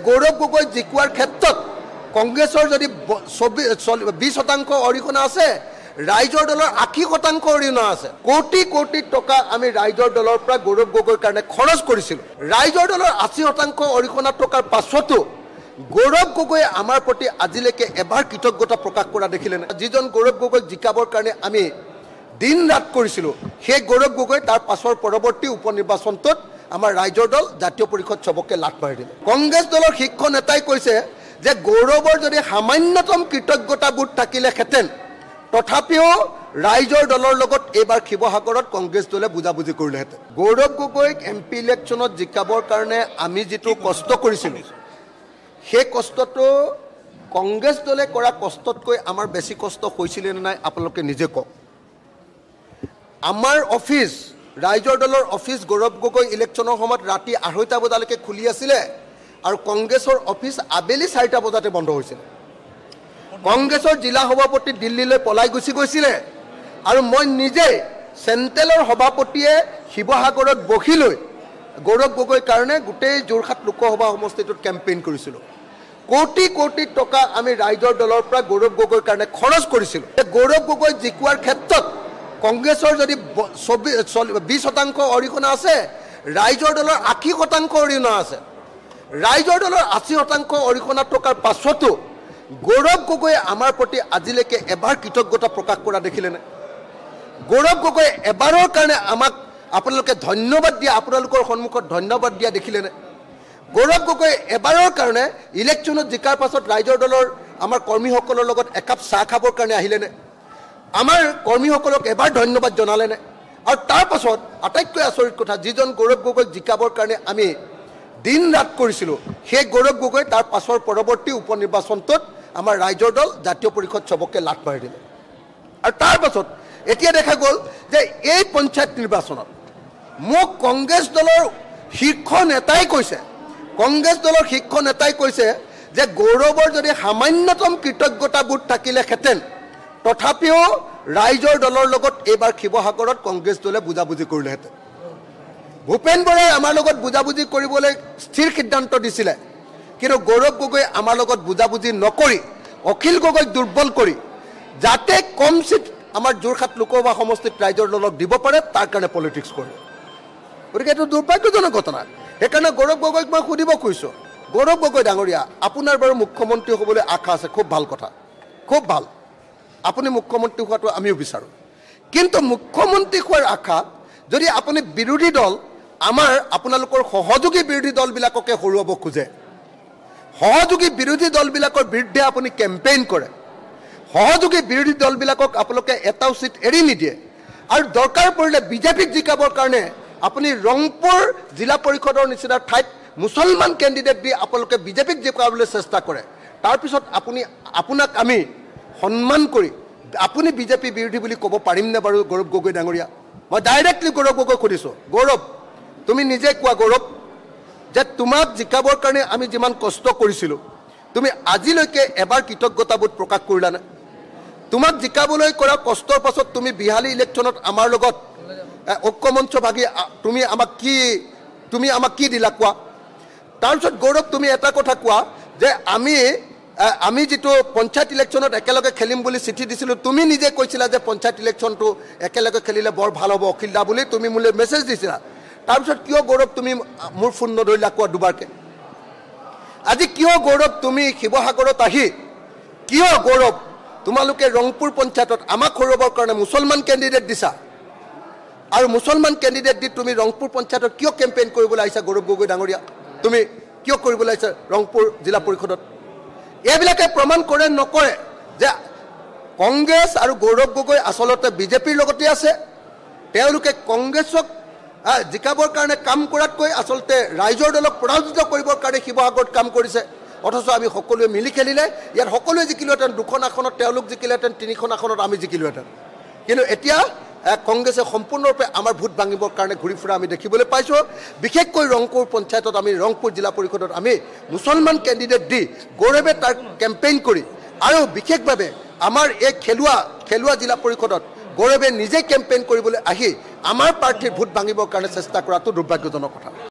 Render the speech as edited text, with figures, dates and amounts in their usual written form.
গৌৰৱ গগৈ জিকোৱাৰ ক্ষেত্ৰত কংগ্ৰেছৰ যদি 20% অৰিহণা আছে, ৰাইজৰ দলৰ 80% অৰিহণা আছে। কোটি কোটি টকা আমি ৰাইজৰ দলৰ পৰা গৌৰৱ গগৈৰ কাৰণে খৰচ কৰিছিলোঁ। ৰাইজৰ দলৰ 80% অৰিহণা টকাৰ পাছতো গৌৰৱ গগৈয়ে আমাৰ প্ৰতি আজিলৈকে এবাৰ কৃতজ্ঞতা প্ৰকাশ কৰা দেখিলে নে? যিজন গৌৰৱ গগৈক জিকাবৰ কাৰণে আমি দিন ৰাত কৰিছিলোঁ, সেই গৌৰৱ গগৈ তাৰ পাছৰ পৰৱৰ্তী উপ নিৰ্বাচনটোত আমাৰ ৰাইজৰ দল জাতীয় পৰিষদ চবকে লাট মাৰি দিলে। কংগ্ৰেছ দলৰ শীৰ্ষ নেতাই কৈছে যে গৌৰৱৰ যদি সামান্যতম কৃতজ্ঞতাবোধ থাকিলেহেঁতেন, তথাপিও ৰাইজৰ দলৰ লগত এইবাৰ শিৱসাগৰত কংগ্ৰেছ দলে বুজাবুজি কৰিলেহেঁতেন। গৌৰৱ গগৈক MP ইলেকশ্যনত জিকাবৰ কাৰণে আমি যিটো কষ্ট কৰিছিলোঁ, সেই কষ্টটো কংগ্ৰেছ দলে কৰা কষ্টতকৈ আমাৰ বেছি কষ্ট হৈছিলে নে নাই আপোনালোকে নিজে কওক। আমাৰ অফিচ, ৰাইজৰ দলৰ অফিচ গৌৰৱ গগৈ ইলেকশ্যনৰ সময়ত ৰাতি 2:30 বজালৈকে খুলি আছিলে আৰু কংগ্ৰেছৰ অফিচ আবেলি 4টা বজাতে বন্ধ হৈছিলে। কংগ্ৰেছৰ জিলা সভাপতি দিল্লীলৈ পলাই গুচি গৈছিলে আৰু মই নিজে চেণ্ট্ৰেলৰ সভাপতিয়ে শিৱসাগৰত বহি লৈ গৌৰৱ গগৈৰ কাৰণে গোটেই যোৰহাট লোকসভা সমষ্টিটোত কেম্পেইন কৰিছিলোঁ। কোটি কোটি টকা আমি ৰাইজৰ দলৰ পৰা গৌৰৱ গগৈৰ কাৰণে খৰচ কৰিছিলোঁ। গৌৰৱ গগৈ জিকোৱাৰ ক্ষেত্ৰত কংগ্ৰেছৰ যদি 20% অৰিহণা আছে, ৰাইজৰ দলৰ 80% অৰিহণা আছে। ৰাইজৰ দলৰ 80% অৰিহণা টকাৰ পাছতো গৌৰৱ গগৈয়ে আমাৰ প্ৰতি আজিলৈকে এবাৰ কৃতজ্ঞতা প্ৰকাশ কৰা দেখিলে নে? গৌৰৱ গগৈয়ে এবাৰৰ কাৰণে আমাক আপোনালোকে ধন্যবাদ দিয়া, আপোনালোকৰ সন্মুখত ধন্যবাদ দিয়া দেখিলে নে? গৌৰৱ গগৈয়ে এবাৰৰ কাৰণে ইলেকশ্যনত জিকাৰ পাছত ৰাইজৰ দলৰ আমাৰ কৰ্মীসকলৰ লগত একাপ চাহ খাবৰ কাৰণে আহিলেনে? আমাৰ কৰ্মীসকলক এবাৰ ধন্যবাদ জনালেনে? আৰু তাৰ পাছত আটাইতকৈ আচৰিত কথা, যিজন গৌৰৱ গগৈক জিকাবৰ কাৰণে আমি দিন ৰাত কৰিছিলোঁ, সেই গৌৰৱ গগৈ তাৰ পাছৰ পৰৱৰ্তী উপ নিৰ্বাচনটোত আমাৰ ৰাইজৰ দল জাতীয় পৰিষদ চবকে লাট মাৰি দিলে। আৰু তাৰ পাছত এতিয়া দেখা গ'ল যে এই পঞ্চায়ত নিৰ্বাচনত মোক কংগ্ৰেছ দলৰ শীৰ্ষ নেতাই কৈছে যে গৌৰৱৰ যদি সামান্যতম কৃতজ্ঞতাবোধ থাকিলেহেঁতেন, তথাপিও ৰাইজৰ দলৰ লগত এইবাৰ শিৱসাগৰত কংগ্ৰেছ দলে বুজাবুজি কৰিলেহেঁতেন। ভূপেন বৰাই আমাৰ লগত বুজাবুজি কৰিবলৈ স্থিৰ সিদ্ধান্ত দিছিলে, কিন্তু গৌৰৱ গগৈ আমাৰ লগত বুজাবুজি নকৰি অখিল গগৈক দুৰ্বল কৰি যাতে কম চিট আমাৰ যোৰহাট লোকসভা সমষ্টিত ৰাইজৰ দলক দিব পাৰে তাৰ কাৰণে পলিটিক্স কৰিলে। গতিকে এইটো দুৰ্ভাগ্যজনক ঘটনা। সেইকাৰণে গৌৰৱ গগৈক মই সুধিব খুজিছোঁ, গৌৰৱ গগৈ ডাঙৰীয়া, আপোনাৰ বাৰু মুখ্যমন্ত্ৰী হ'বলৈ আশা আছে, খুব ভাল কথা, খুব ভাল। আপুনি মুখ্যমন্ত্ৰী হোৱাটো আমিও বিচাৰোঁ, কিন্তু মুখ্যমন্ত্ৰী হোৱাৰ আশাত যদি আপুনি বিৰোধী দল, আপোনালোকৰ সহযোগী বিৰোধী দলবিলাককে হৰুৱাব খোজে, সহযোগী বিৰোধী দলবিলাকৰ বিৰুদ্ধে আপুনি কেম্পেইন কৰে, সহযোগী বিৰোধী দলবিলাকক আপোনালোকে এটাও চিট এৰি নিদিয়ে, আৰু দৰকাৰ পৰিলে বিজেপিক জিকাবৰ কাৰণে আপুনি ৰংপুৰ জিলা পৰিষদৰ নিচিনা ঠাইত মুছলমান কেণ্ডিডেট দি আপোনালোকে বিজেপিক জিকাবলৈ চেষ্টা কৰে, তাৰপিছত আপোনাক আমি সন্মান কৰি আপুনি বিজেপি বিৰোধী বুলি ক'ব পাৰিমনে বাৰু গৌৰৱ গগৈ ডাঙৰীয়া? মই ডাইৰেক্টলি গৌৰৱ গগৈক সুধিছোঁ, গৌৰৱ তুমি নিজে কোৱা গৌৰৱ, যে তোমাক জিকাবৰ কাৰণে আমি যিমান কষ্ট কৰিছিলোঁ, তুমি আজিলৈকে এবাৰ কৃতজ্ঞতাবোধ প্ৰকাশ কৰিলানে? তোমাক জিকাবলৈ কৰা কষ্টৰ পাছত তুমি বিহালী ইলেকশ্যনত আমাৰ লগত ঐক্যমঞ্চ ভাগি তুমি আমাক কি দিলা কোৱা? তাৰপিছত গৌৰৱ তুমি এটা কথা কোৱা যে আমি যিটো পঞ্চায়ত ইলেকশ্যনত একেলগে খেলিম বুলি চিঠি দিছিলোঁ, তুমি নিজে কৈছিলা যে পঞ্চায়ত ইলেকশ্যনটো একেলগে খেলিলে বৰ ভাল হ'ব অখিল দা বুলি তুমি মোলৈ মেছেজ দিছিলা। তাৰপিছত কিয় গৌৰৱ তুমি মোৰ ফোন নধৰিলা কোৱা দুবাৰকৈ? আজি কিয় গৌৰৱ তুমি শিৱসাগৰত আহি কিয় গৌৰৱ তোমালোকে ৰংপুৰ পঞ্চায়তত আমাক হৰুৱাবৰ কাৰণে মুছলমান কেণ্ডিডেট দিছা, আৰু মুছলমান কেণ্ডিডেট দি তুমি ৰংপুৰ পঞ্চায়তত কিয় কেম্পেইন কৰিবলৈ আহিছা গৌৰৱ গগৈ ডাঙৰীয়া? তুমি কিয় কৰিবলৈ আহিছা ৰংপুৰ জিলা পৰিষদত? এইবিলাকে প্ৰমাণ কৰে নকৰে যে কংগ্ৰেছ আৰু গৌৰৱ গগৈ আচলতে বিজেপিৰ লগতে আছে। তেওঁলোকে কংগ্ৰেছক জিকাবৰ কাৰণে কাম কৰাতকৈ আচলতে ৰাইজৰ দলক পৰাজিত কৰিবৰ কাৰণে শিৱসাগৰত কাম কৰিছে। অথচ আমি সকলোৱে মিলি খেলিলে ইয়াত সকলোৱে জিকিলোহেঁতেন, 2খন আসনত তেওঁলোক জিকিলেহেঁতেন, 3খন আসনত আমি জিকিলোহেঁতেন। কিন্তু এতিয়া কংগ্ৰেছে সম্পূৰ্ণৰূপে আমাৰ ভোট ভাঙিবৰ কাৰণে ঘূৰি ফুৰা আমি দেখিবলৈ পাইছোঁ। বিশেষকৈ ৰংপুৰ পঞ্চায়তত ৰংপুৰ জিলা পৰিষদত আমি মুছলমান কেণ্ডিডেট দি গৌৰৱে তাৰ কেম্পেইন কৰি, আৰু বিশেষভাৱে আমাৰ এই খেলুৱা জিলা পৰিষদত গৌৰৱে নিজে কেম্পেইন কৰিবলৈ আহি আমাৰ প্ৰাৰ্থীৰ ভোট ভাঙিবৰ কাৰণে চেষ্টা কৰাটো দুৰ্ভাগ্যজনক কথা।